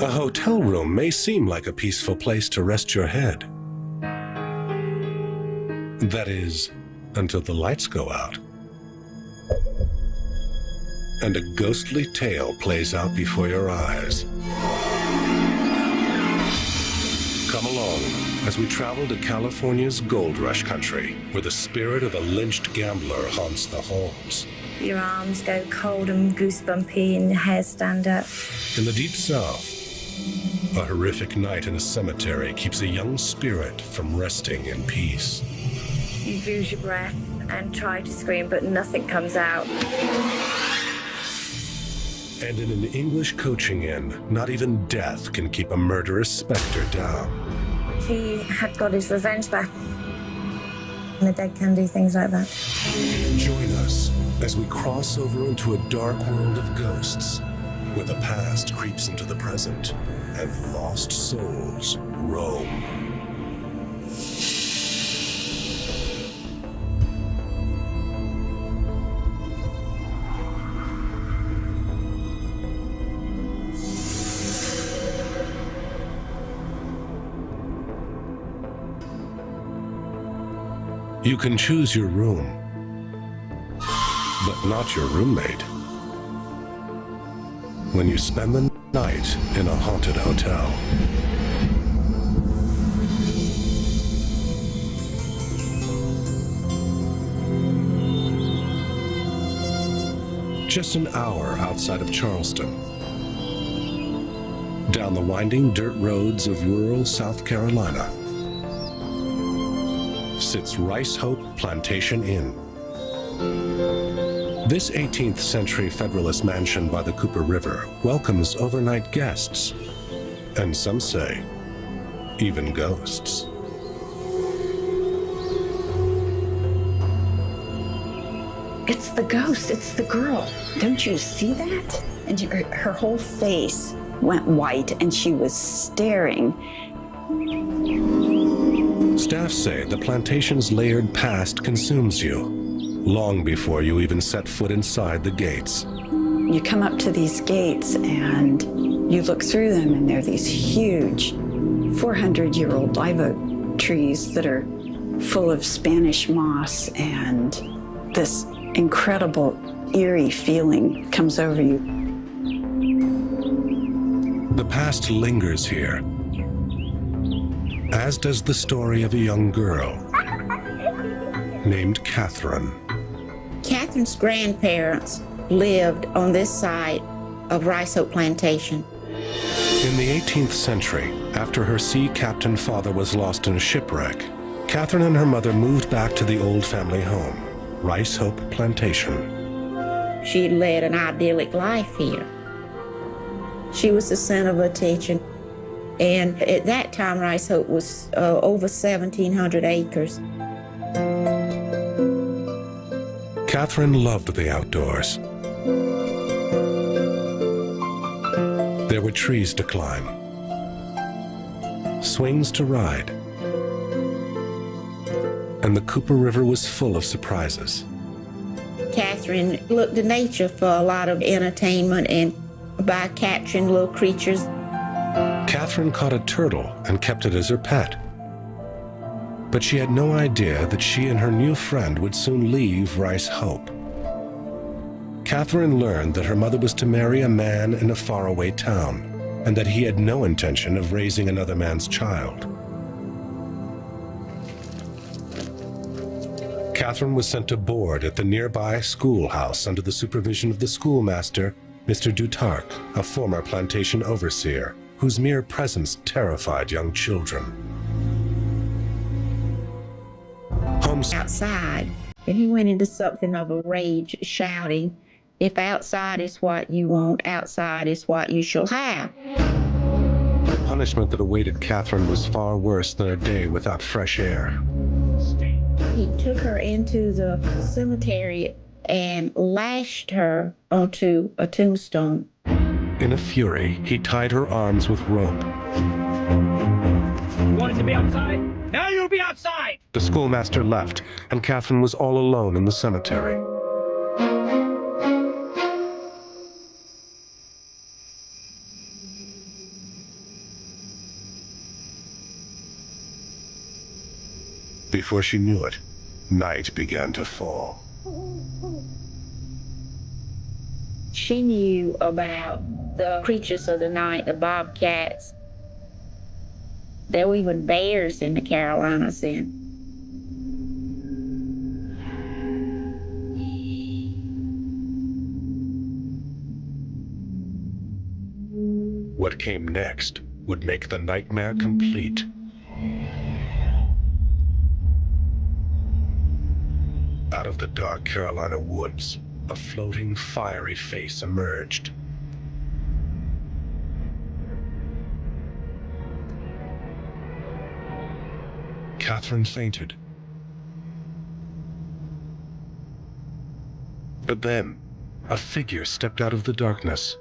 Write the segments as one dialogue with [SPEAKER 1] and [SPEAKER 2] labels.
[SPEAKER 1] A hotel room may seem like a peaceful place to rest your head. That is, until the lights go out and a ghostly tale plays out before your eyes. Come along as we travel to California's gold rush country, where the spirit of a lynched gambler haunts the halls.
[SPEAKER 2] Your arms go cold and goosebumpy and your hair stand up.
[SPEAKER 1] In the deep south, a horrific night in a cemetery keeps a young spirit from resting in peace.
[SPEAKER 2] You lose your breath and try to scream, but nothing comes out.
[SPEAKER 1] And in an English coaching inn, not even death can keep a murderous specter down.
[SPEAKER 2] He had got his revenge back. And the dead can do things like that.
[SPEAKER 1] Join us as we cross over into a dark world of ghosts, where the past creeps into the present and lost souls roam. You can choose your room, but not your roommate. When you spend the night in a haunted hotel. Just an hour outside of Charleston, down the winding dirt roads of rural South Carolina, sits Hope Plantation Inn. This 18th century Federalist mansion by the Cooper River welcomes overnight guests, and some say, even ghosts.
[SPEAKER 3] It's the ghost, it's the girl. Don't you see that? And her whole face went white and she was staring.
[SPEAKER 1] Staff say the plantation's layered past consumes you, long before you even set foot inside the gates.
[SPEAKER 3] You come up to these gates and you look through them and there are these huge 400-year-old live oak trees that are full of Spanish moss, and this incredible eerie feeling comes over you.
[SPEAKER 1] The past lingers here, as does the story of a young girl named Catherine.
[SPEAKER 4] Catherine's grandparents lived on this side of Hope Plantation.
[SPEAKER 1] In the 18th century, after her sea captain father was lost in a shipwreck, Catherine and her mother moved back to the old family home, Hope Plantation.
[SPEAKER 4] She led an idyllic life here. She was the center of attention. And at that time, Hope was over 1,700 acres.
[SPEAKER 1] Catherine loved the outdoors. There were trees to climb, swings to ride, and the Cooper River was full of surprises.
[SPEAKER 4] Catherine looked to nature for a lot of entertainment and by capturing little creatures.
[SPEAKER 1] Catherine caught a turtle and kept it as her pet. But she had no idea that she and her new friend would soon leave Hope. Catherine learned that her mother was to marry a man in a faraway town, and that he had no intention of raising another man's child. Catherine was sent to board at the nearby schoolhouse under the supervision of the schoolmaster, Mr. Dutarque, a former plantation overseer, whose mere presence terrified young children.
[SPEAKER 4] Outside, and he went into something of a rage, shouting, "If outside is what you want, outside is what you shall have."
[SPEAKER 1] The punishment that awaited Catherine was far worse than a day without fresh air.
[SPEAKER 4] He took her into the cemetery and lashed her onto a tombstone.
[SPEAKER 1] In a fury, he tied her arms with rope.
[SPEAKER 5] You wanted to be outside? Now you'll be outside!
[SPEAKER 1] The schoolmaster left, and Catherine was all alone in the cemetery. Before she knew it, night began to fall.
[SPEAKER 4] She knew about the creatures of the night, the bobcats. There were even bears in the Carolinas then.
[SPEAKER 1] What came next would make the nightmare complete. Out of the dark Carolina woods, a floating, fiery face emerged. Catherine fainted. But then, a figure stepped out of the darkness.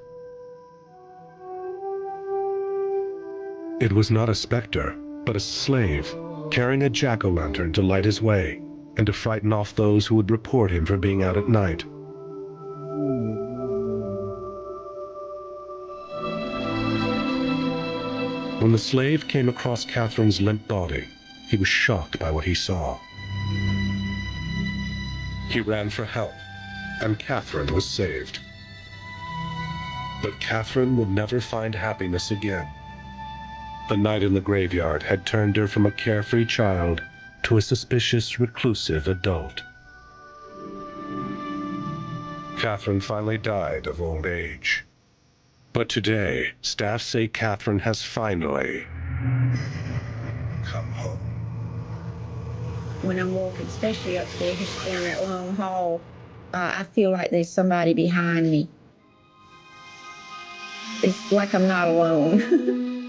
[SPEAKER 1] It was not a specter, but a slave, carrying a jack-o'-lantern to light his way, and to frighten off those who would report him for being out at night. When the slave came across Catherine's limp body, he was shocked by what he saw. He ran for help, and Catherine was saved. But Catherine would never find happiness again. The night in the graveyard had turned her from a carefree child to a suspicious, reclusive adult. Catherine finally died of old age. But today, staff say Catherine has finally come home.
[SPEAKER 4] When I'm walking, especially upstairs down that long hall, I feel like there's somebody behind me. It's like I'm not alone.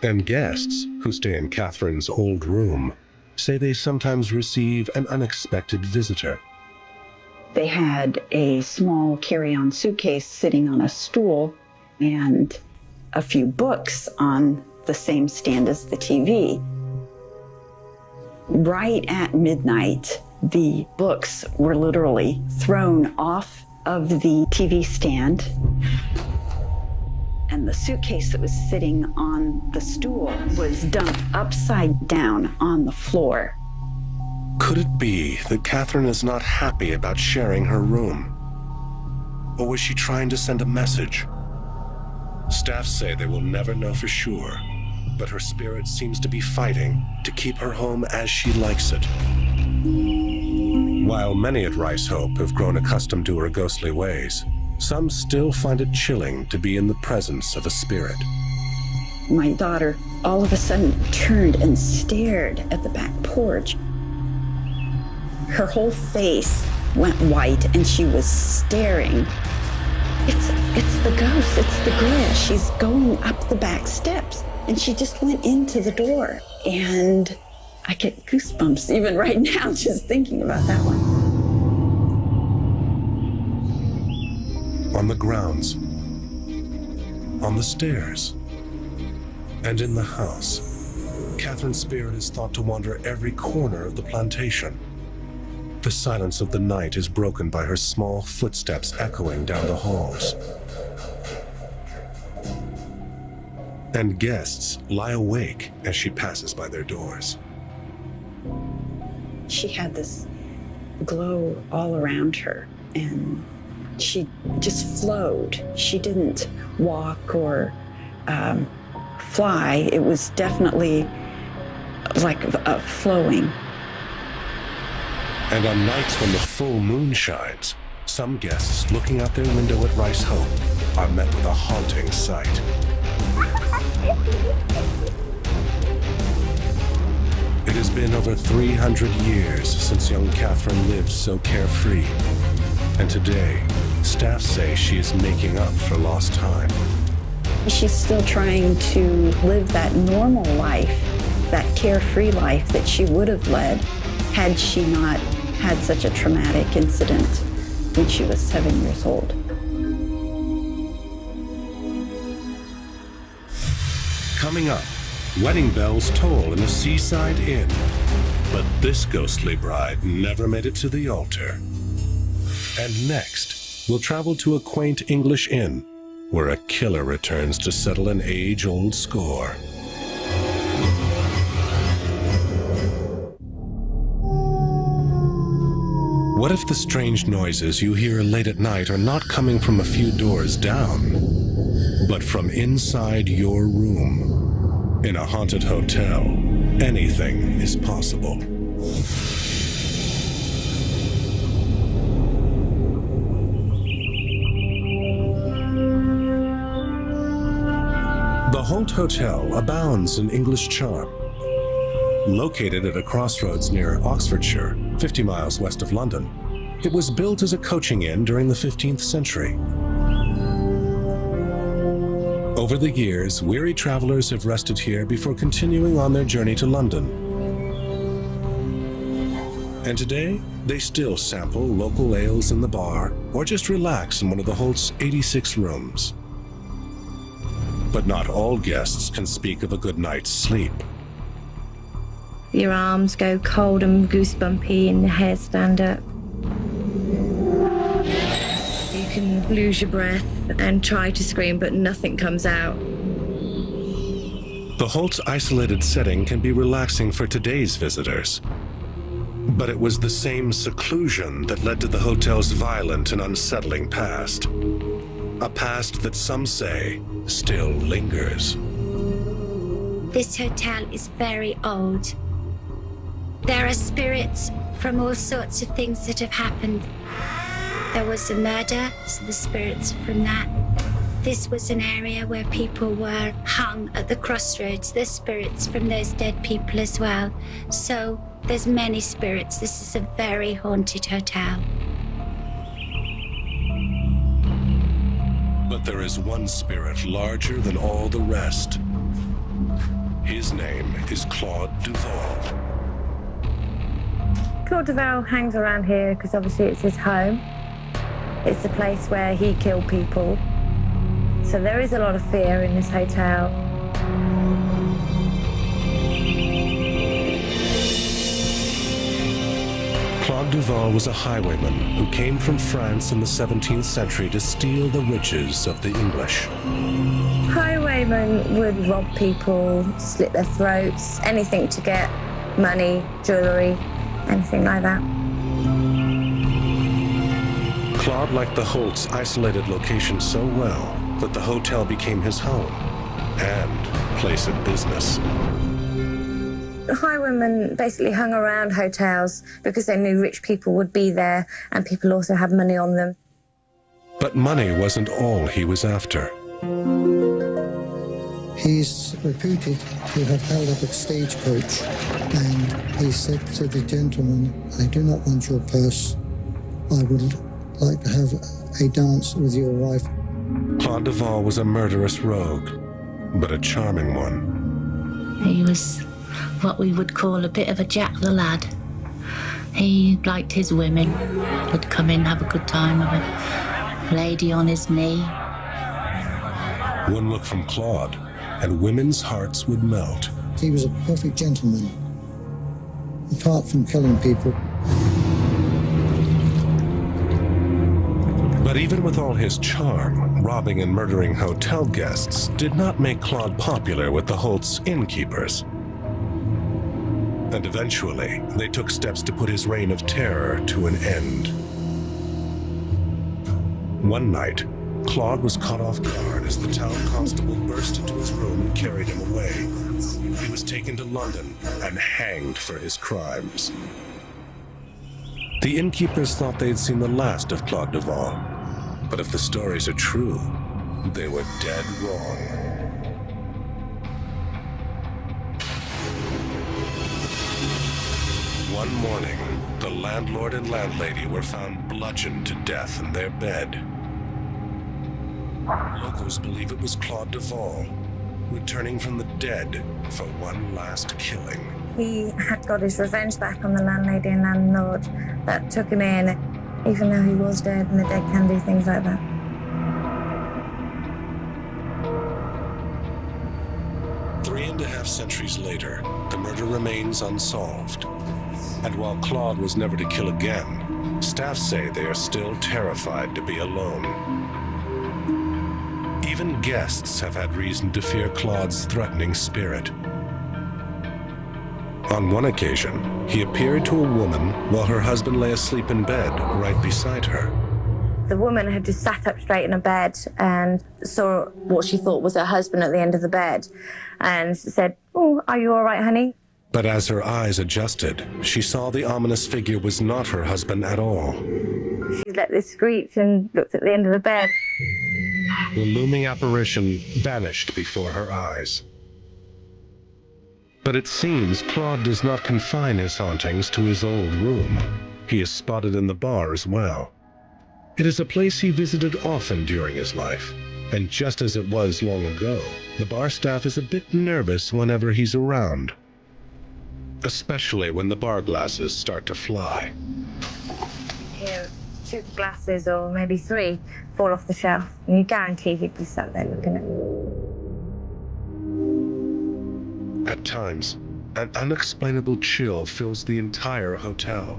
[SPEAKER 1] And guests who stay in Catherine's old room say they sometimes receive an unexpected visitor.
[SPEAKER 3] They had a small carry-on suitcase sitting on a stool and a few books on the same stand as the TV. Right at midnight, the books were literally thrown off of the TV stand, and the suitcase that was sitting on the stool was dumped upside down on the floor.
[SPEAKER 1] Could it be that Catherine is not happy about sharing her room? Or was she trying to send a message? Staff say they will never know for sure, but her spirit seems to be fighting to keep her home as she likes it. While many at Rice Hope have grown accustomed to her ghostly ways, some still find it chilling to be in the presence of a spirit.
[SPEAKER 3] My daughter all of a sudden turned and stared at the back porch. Her whole face went white and she was staring. It's the ghost, it's the girl. She's going up the back steps. And she just went into the door. And I get goosebumps even right now just thinking about that one.
[SPEAKER 1] On the grounds, on the stairs, and in the house, Catherine's spirit is thought to wander every corner of the plantation. The silence of the night is broken by her small footsteps echoing down the halls. And guests lie awake as she passes by their doors.
[SPEAKER 3] She had this glow all around her, and she just flowed. She didn't walk or fly. It was definitely like a flowing.
[SPEAKER 1] And on nights when the full moon shines, some guests looking out their window at Rice Hope are met with a haunting sight. It has been over 300 years since young Catherine lived so carefree. And today, staff say she is making up for lost time.
[SPEAKER 3] She's still trying to live that normal life, that carefree life that she would have led had she not had such a traumatic incident when she was 7 years old.
[SPEAKER 1] Coming up, wedding bells toll in a seaside inn. But this ghostly bride never made it to the altar. And next, we'll travel to a quaint English inn where a killer returns to settle an age-old score. What if the strange noises you hear late at night are not coming from a few doors down, but from inside your room? In a haunted hotel, anything is possible. The Holt Hotel abounds in English charm. Located at a crossroads near Oxfordshire, 50 miles west of London, it was built as a coaching inn during the 15th century. Over the years, weary travelers have rested here before continuing on their journey to London. And today, they still sample local ales in the bar or just relax in one of the Holt's 86 rooms. But not all guests can speak of a good night's sleep.
[SPEAKER 2] Your arms go cold and goosebumpy and the hair stand up. You can lose your breath and try to scream, but nothing comes out.
[SPEAKER 1] The Holt's isolated setting can be relaxing for today's visitors. But it was the same seclusion that led to the hotel's violent and unsettling past. A past that some say still lingers.
[SPEAKER 6] This hotel is very old. There are spirits from all sorts of things that have happened. There was a murder, so the spirits from that. This was an area where people were hung at the crossroads. There's spirits from those dead people as well. So there's many spirits. This is a very haunted hotel.
[SPEAKER 1] But there is one spirit larger than all the rest. His name is Claude Duval.
[SPEAKER 2] Claude Duval hangs around here because obviously it's his home. It's the place where he killed people. So there is a lot of fear in this hotel.
[SPEAKER 1] Claude Duval was a highwayman who came from France in the 17th century to steal the riches of the English.
[SPEAKER 2] Highwaymen would rob people, slit their throats, anything to get money, jewellery, anything like that.
[SPEAKER 1] Claude liked the Holt's isolated location so well that the hotel became his home and place of business.
[SPEAKER 2] The highwaymen basically hung around hotels because they knew rich people would be there and people also had money on them.
[SPEAKER 1] But money wasn't all he was after.
[SPEAKER 7] He's reputed to have held up a stagecoach, and he said to the gentleman, "I do not want your purse. I would like to have a dance with your wife."
[SPEAKER 1] Claude Duval was a murderous rogue, but a charming one.
[SPEAKER 8] He was what we would call a bit of a Jack the Lad. He liked his women, would come in, have a good time with a lady on his knee.
[SPEAKER 1] One look from Claude, and women's hearts would melt.
[SPEAKER 7] He was a perfect gentleman, apart from killing people.
[SPEAKER 1] But even with all his charm, robbing and murdering hotel guests did not make Claude popular with the Holt's innkeepers. And eventually, they took steps to put his reign of terror to an end. One night, Claude was caught off guard as the town constable burst into his room and carried him away. He was taken to London and hanged for his crimes. The innkeepers thought they'd seen the last of Claude Duval, but if the stories are true, they were dead wrong. One morning, the landlord and landlady were found bludgeoned to death in their bed. Locals believe it was Claude Duval, returning from the dead for one last killing.
[SPEAKER 2] He had got his revenge back on the landlady and landlord that took him in, even though he was dead, and the dead can do things like that.
[SPEAKER 1] Three and a half centuries later, the murder remains unsolved. And while Claude was never to kill again, staff say they are still terrified to be alone. Even guests have had reason to fear Claude's threatening spirit. On one occasion, he appeared to a woman while her husband lay asleep in bed right beside her.
[SPEAKER 2] The woman had just sat up straight in her bed and saw what she thought was her husband at the end of the bed and said, "Oh, are you all right, honey?"
[SPEAKER 1] But as her eyes adjusted, she saw the ominous figure was not her husband at all.
[SPEAKER 2] She let this screech and looked at the end of the bed.
[SPEAKER 1] The looming apparition vanished before her eyes. But it seems Claude does not confine his hauntings to his old room. He is spotted in the bar as well. It is a place he visited often during his life, and just as it was long ago, the bar staff is a bit nervous whenever he's around, especially when the bar glasses start to fly.
[SPEAKER 2] Here, 2 glasses or maybe 3 fall off the shelf, and you guarantee he'd be sat there looking at them.
[SPEAKER 1] At times, an unexplainable chill fills the entire hotel.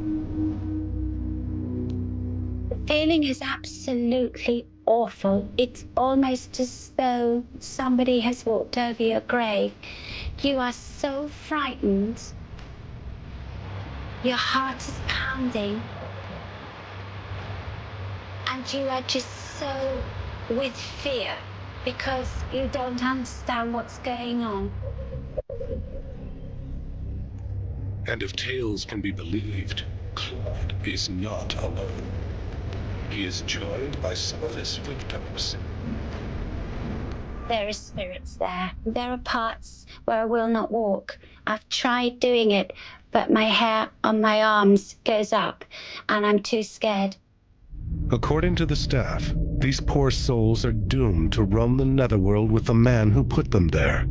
[SPEAKER 6] The feeling is absolutely awful. It's almost as though somebody has walked over your grave. You are so frightened. Your heart is pounding. And you are just so with fear because you don't understand what's going on.
[SPEAKER 1] And if tales can be believed, Claude is not alone. He is joined by some of his victims.
[SPEAKER 6] There are spirits there. There are parts where I will not walk. I've tried doing it, but my hair on my arms goes up, and I'm too scared.
[SPEAKER 1] According to the staff, these poor souls are doomed to roam the netherworld with the man who put them there.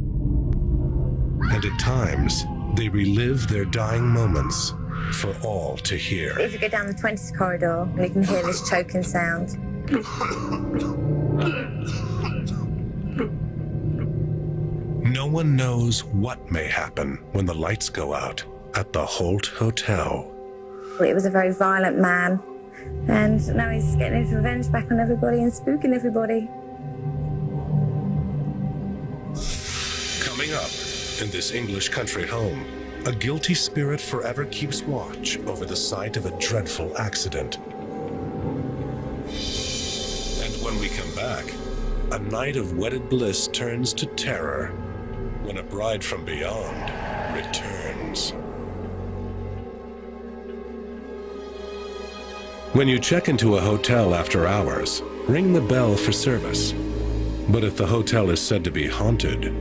[SPEAKER 1] And at times, they relive their dying moments for all to hear.
[SPEAKER 2] If you go down the 20th corridor, you can hear this choking sound.
[SPEAKER 1] No one knows what may happen when the lights go out at the Holt Hotel.
[SPEAKER 2] It was a very violent man, and now he's getting his revenge back on everybody and spooking everybody.
[SPEAKER 1] Coming up in this English country home, a guilty spirit forever keeps watch over the site of a dreadful accident. And when we come back, a night of wedded bliss turns to terror when a bride from beyond returns. When you check into a hotel after hours, ring the bell for service. But if the hotel is said to be haunted,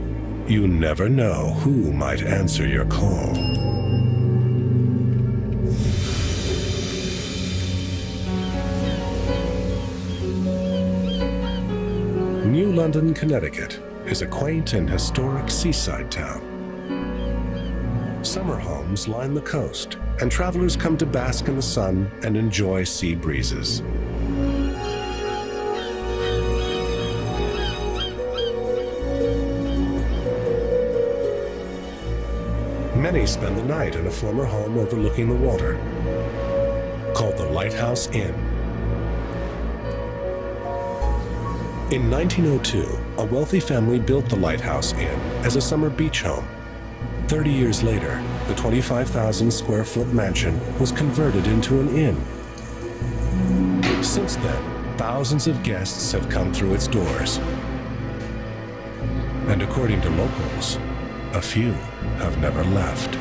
[SPEAKER 1] you never know who might answer your call. New London, Connecticut is a quaint and historic seaside town. Summer homes line the coast, and travelers come to bask in the sun and enjoy sea breezes. Many spend the night in a former home overlooking the water, called the Lighthouse Inn. In 1902, a wealthy family built the Lighthouse Inn as a summer beach home. 30 years later, the 25,000 square foot mansion was converted into an inn. Since then, thousands of guests have come through its doors. And according to locals, a few have never left.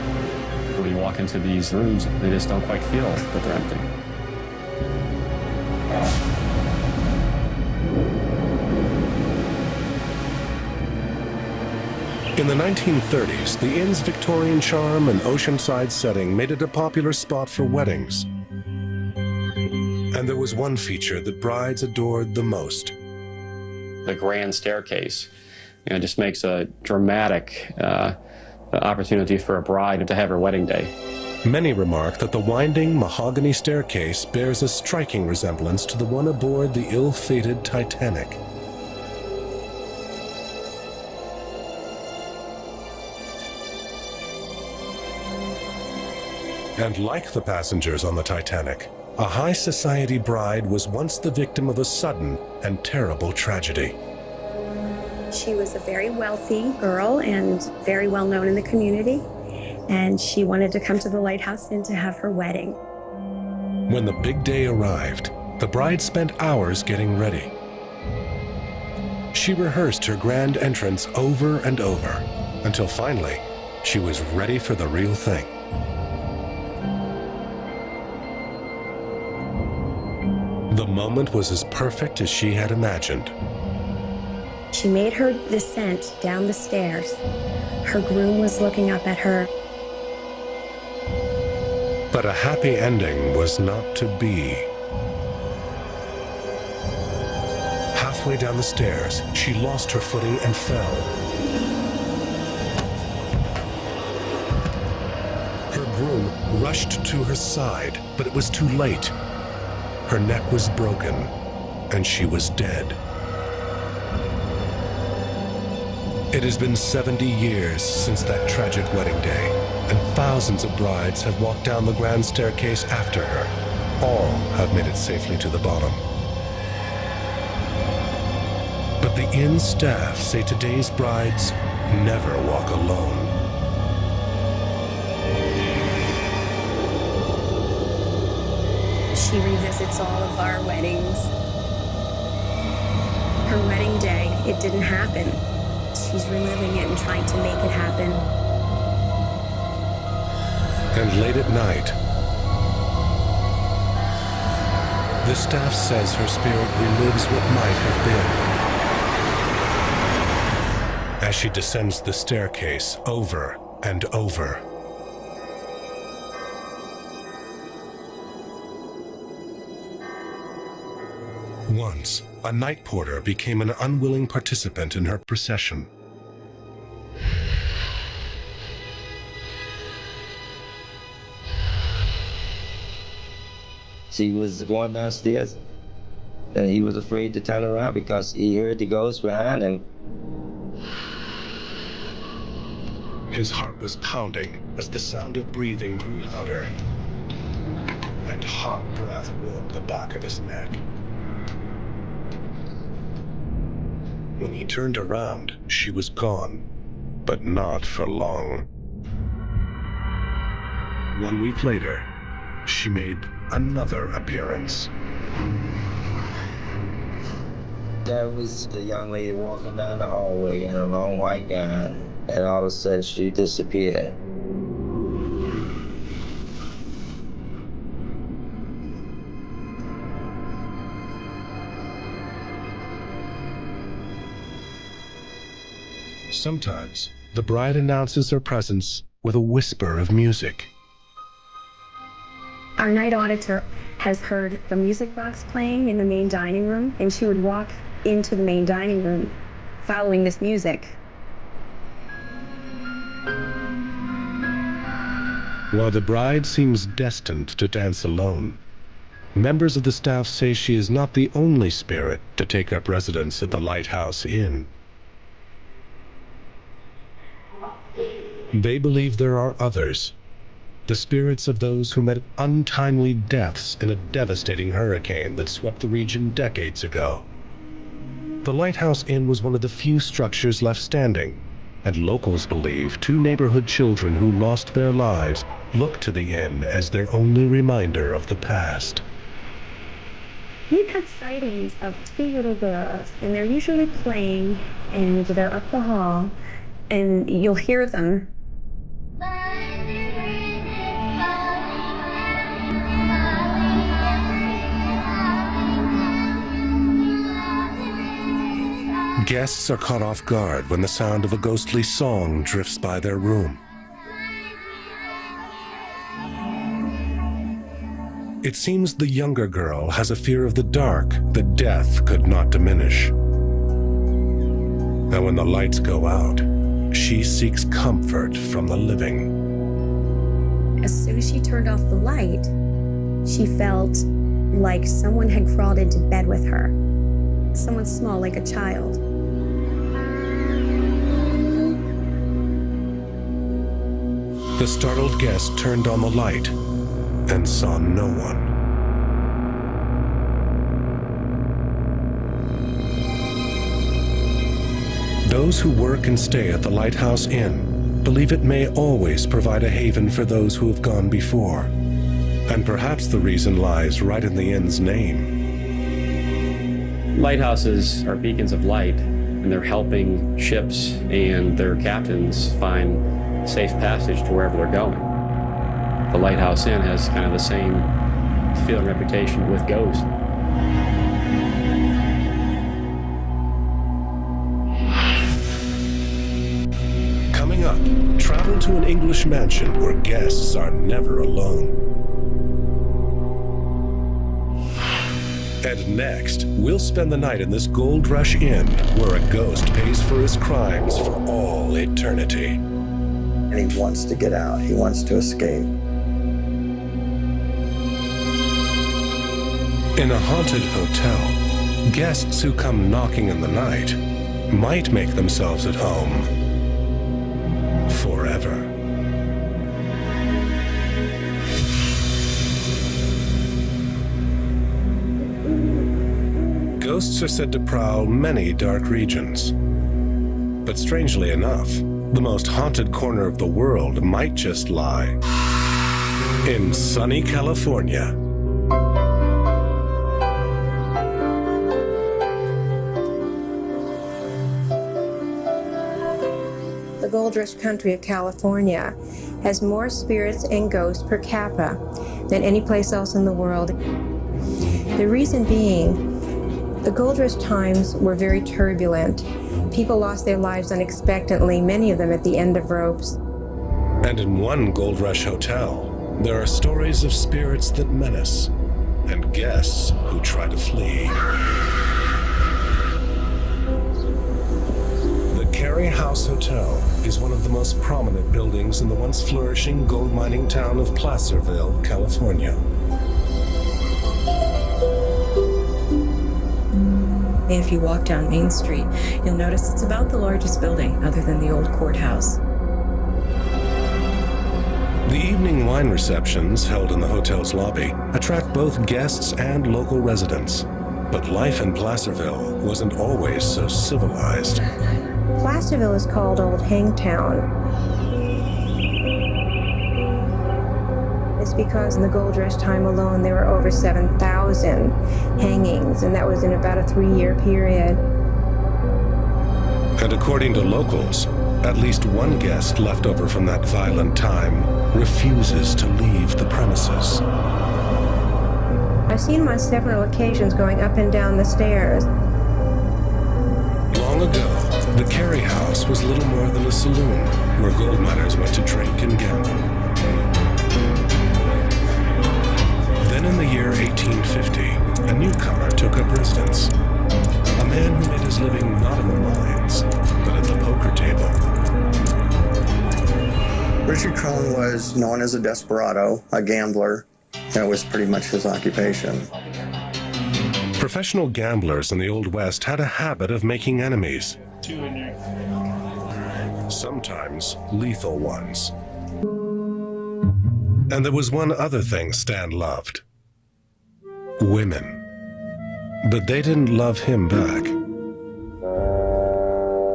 [SPEAKER 9] When you walk into these rooms, they just don't quite feel that they're empty.
[SPEAKER 1] In the 1930s, the inn's Victorian charm and oceanside setting made it a popular spot for weddings. And there was one feature that brides adored the most.
[SPEAKER 9] The grand staircase, just makes a dramatic opportunity for a bride to have her wedding day.
[SPEAKER 1] Many remark that the winding mahogany staircase bears a striking resemblance to the one aboard the ill-fated Titanic. And like the passengers on the Titanic, a high society bride was once the victim of a sudden and terrible tragedy.
[SPEAKER 10] She was a very wealthy girl and very well known in the community. and she wanted to come to the Lighthouse Inn to have her wedding.
[SPEAKER 1] When the big day arrived, the bride spent hours getting ready. She rehearsed her grand entrance over and over, until finally, she was ready for the real thing. The moment was as perfect as she had imagined.
[SPEAKER 10] She made her descent down the stairs. Her groom was looking up at her.
[SPEAKER 1] But a happy ending was not to be. Halfway down the stairs, she lost her footing and fell. Her groom rushed to her side, but it was too late. Her neck was broken, and she was dead. It has been 70 years since that tragic wedding day, and thousands of brides have walked down the grand staircase after her. All have made it safely to the bottom. But the inn staff say today's brides never walk alone.
[SPEAKER 10] She revisits all of our weddings. Her wedding day, it didn't happen. She's reliving it and trying to make it happen.
[SPEAKER 1] And late at night, the staff says her spirit relives what might have been, as she descends the staircase over and over. Once, a night porter became an unwilling participant in her procession.
[SPEAKER 11] She was going downstairs, and he was afraid to turn around because he heard the ghost behind him.
[SPEAKER 1] His heart was pounding as the sound of breathing grew louder, and hot breath warmed the back of his neck. When he turned around, she was gone, but not for long. 1 week later, she made another appearance.
[SPEAKER 11] There was the young lady walking down the hallway in a long white gown, and all of a sudden she disappeared.
[SPEAKER 1] Sometimes, the bride announces her presence with a whisper of music.
[SPEAKER 10] Our night auditor has heard the music box playing in the main dining room, and she would walk into the main dining room following this music.
[SPEAKER 1] While the bride seems destined to dance alone, members of the staff say she is not the only spirit to take up residence at the Lighthouse Inn. They believe there are others, the spirits of those who met untimely deaths in a devastating hurricane that swept the region decades ago. The Lighthouse Inn was one of the few structures left standing, and locals believe 2 neighborhood children who lost their lives look to the inn as their only reminder of the past.
[SPEAKER 10] We've had sightings of 2 little girls, and they're usually playing, and they're up the hall, and you'll hear them.
[SPEAKER 1] Guests are caught off guard when the sound of a ghostly song drifts by their room. It seems the younger girl has a fear of the dark that death could not diminish. And when the lights go out, she seeks comfort from the living.
[SPEAKER 10] As soon as she turned off the light, she felt like someone had crawled into bed with her. Someone small, like a child.
[SPEAKER 1] The startled guest turned on the light and saw no one. Those who work and stay at the Lighthouse Inn believe it may always provide a haven for those who have gone before. And perhaps the reason lies right in the inn's name.
[SPEAKER 9] Lighthouses are beacons of light, and they're helping ships and their captains find safe passage to wherever they're going. The Lighthouse Inn has kind of the same feel and reputation with ghosts.
[SPEAKER 1] Coming up, travel to an English mansion where guests are never alone. And next, we'll spend the night in this Gold Rush Inn where a ghost pays for his crimes for all eternity.
[SPEAKER 12] And he wants to get out. He wants to escape.
[SPEAKER 1] In a haunted hotel, guests who come knocking in the night might make themselves at home forever. Ghosts are said to prowl many dark regions. But strangely enough, the most haunted corner of the world might just lie in sunny California.
[SPEAKER 13] The Gold Rush country of California has more spirits and ghosts per capita than any place else in the world. The reason being, the Gold Rush times were very turbulent. People lost their lives unexpectedly, many of them at the end of ropes.
[SPEAKER 1] And in one Gold Rush hotel, there are stories of spirits that menace and guests who try to flee. The Cary House Hotel is one of the most prominent buildings in the once flourishing gold mining town of Placerville, California.
[SPEAKER 14] If you walk down Main Street, you'll notice it's about the largest building other than the old courthouse.
[SPEAKER 1] The evening wine receptions held in the hotel's lobby attract both guests and local residents. But life in Placerville wasn't always so civilized.
[SPEAKER 13] Placerville is called Old Hangtown. It's because in the Gold Rush time alone, there were over 7,000 hangings, and that was in about a 3-year period.
[SPEAKER 1] And according to locals, at least one guest left over from that violent time refuses to leave the premises.
[SPEAKER 13] I've seen him on several occasions going up and down the stairs.
[SPEAKER 1] Long ago, the Cary House was little more than a saloon where gold miners went to drink and gamble. Then in the year 1850, a newcomer took up residence. A man who made his living not in the mines, but at the poker table.
[SPEAKER 12] Richard Crone was known as a desperado, a gambler. That was pretty much his occupation.
[SPEAKER 1] Professional gamblers in the Old West had a habit of making enemies. Sometimes lethal ones. And there was one other thing Stan loved. Women. But they didn't love him back.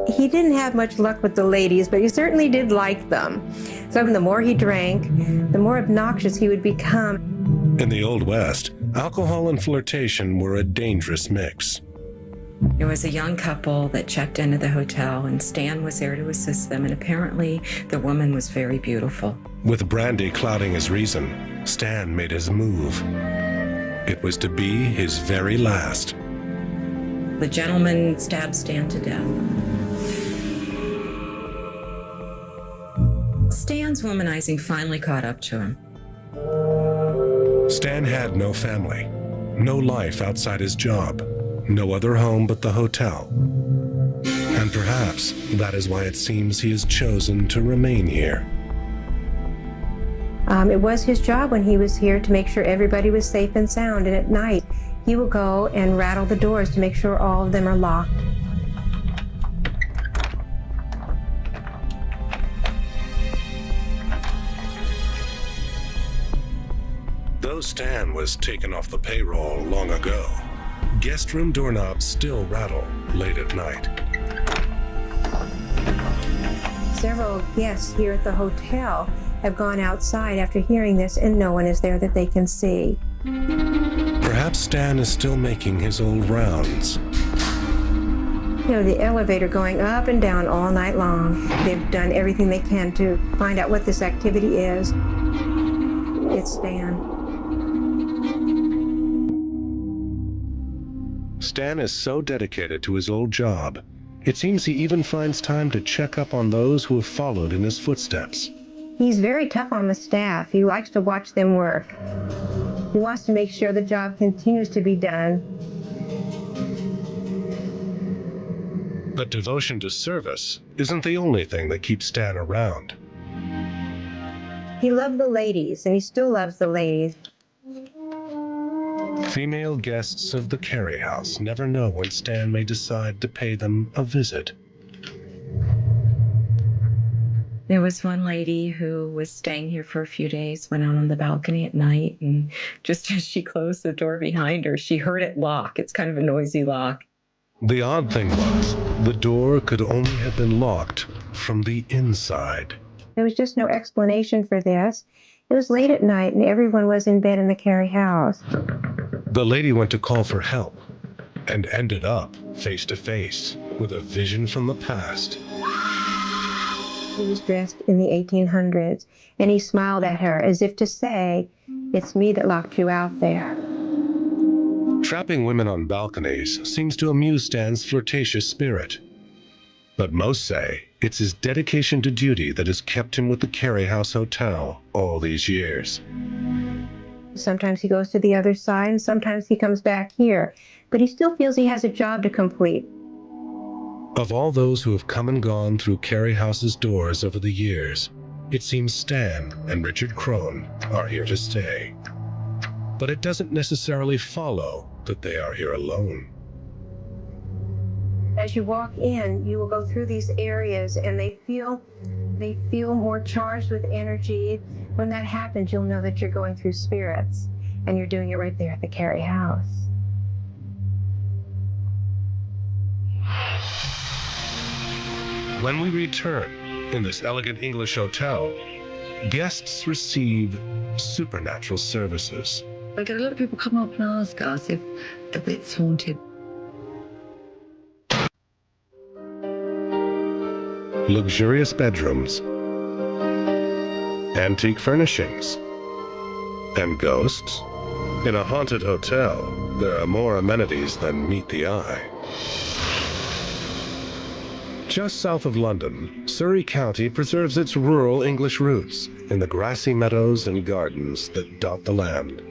[SPEAKER 13] He didn't have much luck with the ladies, but he certainly did like them. So the more he drank, the more obnoxious he would become.
[SPEAKER 1] In the Old West, alcohol and flirtation were a dangerous mix.
[SPEAKER 14] There was a young couple that checked into the hotel, and Stan was there to assist them, and apparently the woman was very beautiful.
[SPEAKER 1] With brandy clouding his reason, Stan made his move. It was to be his very last.
[SPEAKER 14] The gentleman stabbed Stan to death. Stan's womanizing finally caught up to him.
[SPEAKER 1] Stan had no family, no life outside his job, no other home but the hotel. And perhaps that is why it seems he has chosen to remain here.
[SPEAKER 13] It was his job when he was here to make sure everybody was safe and sound, and at night he will go and rattle the doors to make sure all of them are locked.
[SPEAKER 1] Though Stan was taken off the payroll long ago, guest room doorknobs still rattle late at night.
[SPEAKER 13] Several guests here at the hotel have gone outside after hearing this, and no one is there that they can see.
[SPEAKER 1] Perhaps Stan is still making his old rounds.
[SPEAKER 13] You know, the elevator going up and down all night long. They've done everything they can to find out what this activity is. It's Stan.
[SPEAKER 1] Stan is so dedicated to his old job, it seems he even finds time to check up on those who have followed in his footsteps.
[SPEAKER 13] He's very tough on the staff. He likes to watch them work. He wants to make sure the job continues to be done.
[SPEAKER 1] But devotion to service isn't the only thing that keeps Stan around.
[SPEAKER 13] He loved the ladies, and he still loves the ladies.
[SPEAKER 1] Female guests of the Cary house never know when Stan may decide to pay them a visit.
[SPEAKER 14] There was one lady who was staying here for a few days, went out on the balcony at night, and just as she closed the door behind her, she heard it lock. It's kind of a noisy lock.
[SPEAKER 1] The odd thing was, the door could only have been locked from the inside.
[SPEAKER 13] There was just no explanation for this. It was late at night, and everyone was in bed in the Cary house.
[SPEAKER 1] The lady went to call for help and ended up face to face with a vision from the past.
[SPEAKER 13] He was dressed in the 1800s, and he smiled at her as if to say, "It's me that locked you out there."
[SPEAKER 1] Trapping women on balconies seems to amuse Stan's flirtatious spirit. But most say it's his dedication to duty that has kept him with the Cary House Hotel all these years.
[SPEAKER 13] Sometimes he goes to the other side, and sometimes he comes back here. But he still feels he has a job to complete.
[SPEAKER 1] Of all those who have come and gone through Cary House's doors over the years, it seems Stan and Richard Crone are here to stay. But it doesn't necessarily follow that they are here alone.
[SPEAKER 13] As you walk in, you will go through these areas, and they feel more charged with energy. When that happens, you'll know that you're going through spirits, and you're doing it right there at the Cary house.
[SPEAKER 1] When we return in this elegant English hotel, guests receive supernatural services.
[SPEAKER 15] I get a lot of people come up and ask us if it's haunted.
[SPEAKER 1] Luxurious bedrooms, antique furnishings, and ghosts. In a haunted hotel, there are more amenities than meet the eye. Just south of London, Surrey County preserves its rural English roots in the grassy meadows and gardens that dot the land.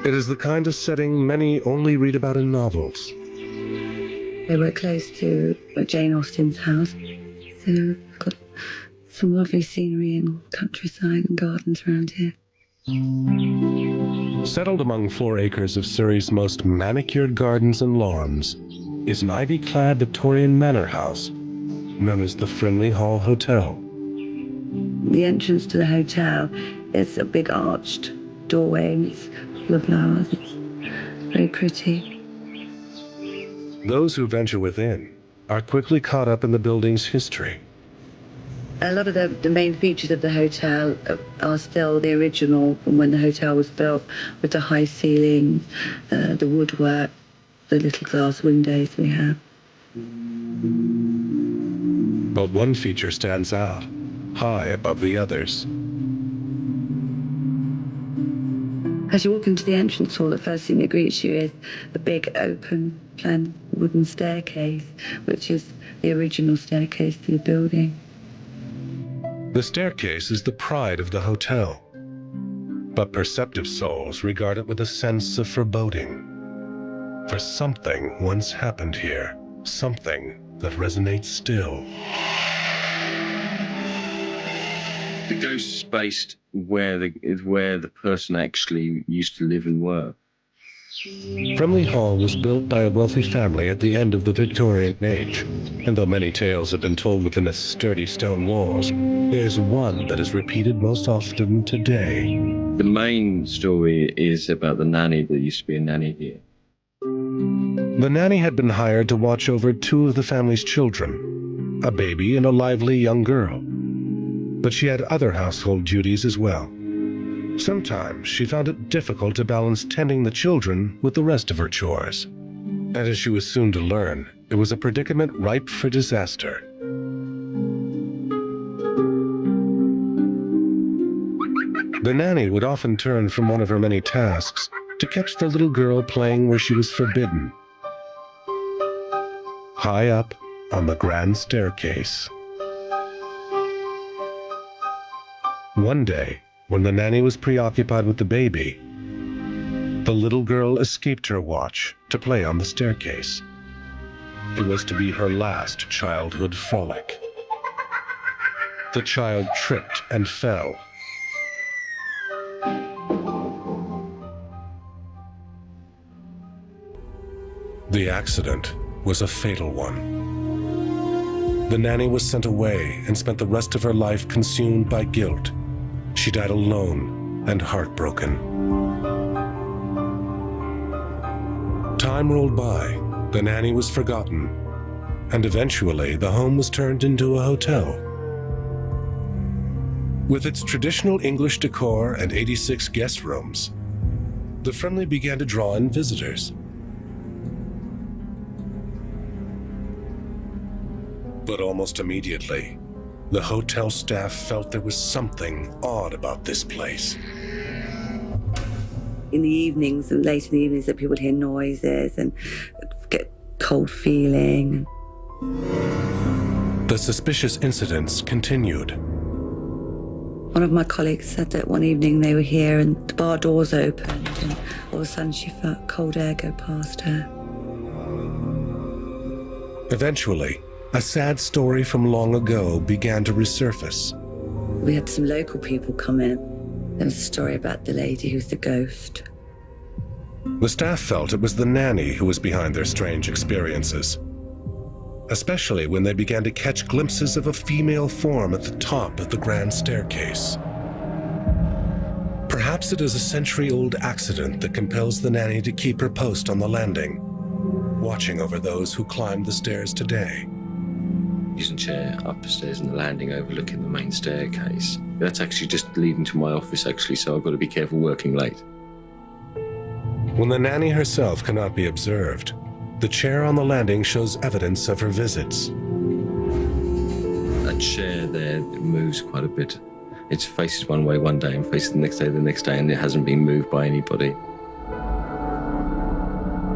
[SPEAKER 1] It is the kind of setting many only read about in novels.
[SPEAKER 15] They were close to Jane Austen's house, so we've got some lovely scenery and countryside and gardens around here.
[SPEAKER 1] Settled among 4 acres of Surrey's most manicured gardens and lawns is an ivy-clad Victorian manor house known as the Frimley Hall Hotel.
[SPEAKER 15] The entrance to the hotel is a big arched doorway, and it's full of flowers. It's very pretty.
[SPEAKER 1] Those who venture within are quickly caught up in the building's history.
[SPEAKER 15] A lot of the main features of the hotel are still the original from when the hotel was built, with the high ceilings, the woodwork, the little glass windows we have.
[SPEAKER 1] But one feature stands out, high above the others.
[SPEAKER 15] As you walk into the entrance hall, the first thing that greets you is a big open plan wooden staircase, which is the original staircase to the building.
[SPEAKER 1] The staircase is the pride of the hotel, but perceptive souls regard it with a sense of foreboding. For something once happened here, something that resonates still.
[SPEAKER 16] The ghost is based where the person actually used to live and work.
[SPEAKER 1] Frimley Hall was built by a wealthy family at the end of the Victorian age, and though many tales have been told within its sturdy stone walls, there's one that is repeated most often today.
[SPEAKER 16] The main story is about the nanny that used to be a nanny here.
[SPEAKER 1] The nanny had been hired to watch over two of the family's children, a baby and a lively young girl. But she had other household duties as well. Sometimes she found it difficult to balance tending the children with the rest of her chores. And as she was soon to learn, it was a predicament ripe for disaster. The nanny would often turn from one of her many tasks to catch the little girl playing where she was forbidden. High up on the grand staircase. One day, when the nanny was preoccupied with the baby, the little girl escaped her watch to play on the staircase. It was to be her last childhood frolic. The child tripped and fell. The accident was a fatal one. The nanny was sent away and spent the rest of her life consumed by guilt. She died alone and heartbroken. Time rolled by, the nanny was forgotten, and eventually the home was turned into a hotel. With its traditional English decor and 86 guest rooms, the Frimley began to draw in visitors. But almost immediately, the hotel staff felt there was something odd about this place.
[SPEAKER 15] In the evenings and late in the evenings that people would hear noises and get cold feeling.
[SPEAKER 1] The suspicious incidents continued.
[SPEAKER 15] One of my colleagues said that one evening they were here and the bar doors opened and all of a sudden she felt cold air go past her.
[SPEAKER 1] Eventually, a sad story from long ago began to resurface.
[SPEAKER 15] We had some local people come in. There was a story about the lady who's the ghost.
[SPEAKER 1] The staff felt it was the nanny who was behind their strange experiences, especially when they began to catch glimpses of a female form at the top of the grand staircase. Perhaps it is a century-old accident that compels the nanny to keep her post on the landing, watching over those who climb the stairs today.
[SPEAKER 16] Using chair upstairs in the landing overlooking the main staircase. That's actually just leading to my office, actually, so I've got to be careful working late.
[SPEAKER 1] When the nanny herself cannot be observed, the chair on the landing shows evidence of her visits.
[SPEAKER 16] That chair there moves quite a bit. It faces one way one day and faces the next day, and it hasn't been moved by anybody.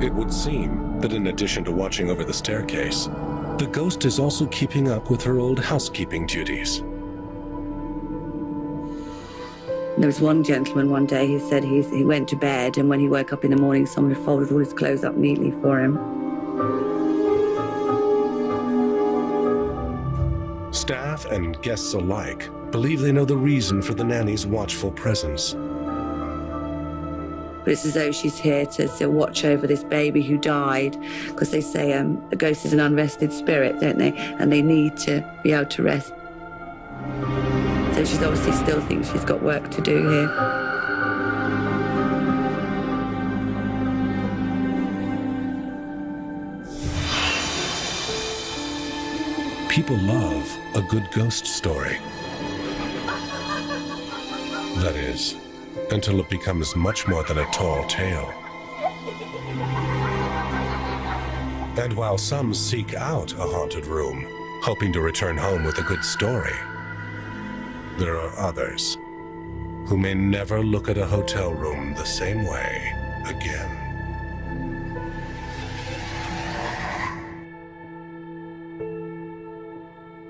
[SPEAKER 1] It would seem that in addition to watching over the staircase, the ghost is also keeping up with her old housekeeping duties.
[SPEAKER 15] There was one gentleman one day who said he went to bed and when he woke up in the morning, someone had folded all his clothes up neatly for him.
[SPEAKER 1] Staff and guests alike believe they know the reason for the nanny's watchful presence.
[SPEAKER 15] But it's as though she's here to watch over this baby who died, because they say a ghost is an unrested spirit, don't they? And they need to be able to rest. So she's obviously still thinks she's got work to do here.
[SPEAKER 1] People love a good ghost story. That is, until it becomes much more than a tall tale. And while some seek out a haunted room, hoping to return home with a good story, there are others who may never look at a hotel room the same way again.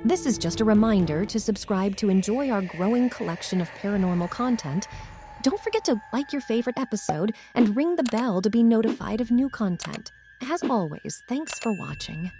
[SPEAKER 17] This is just a reminder to subscribe to enjoy our growing collection of paranormal content. Don't forget to like your favorite episode and ring the bell to be notified of new content. As always, thanks for watching.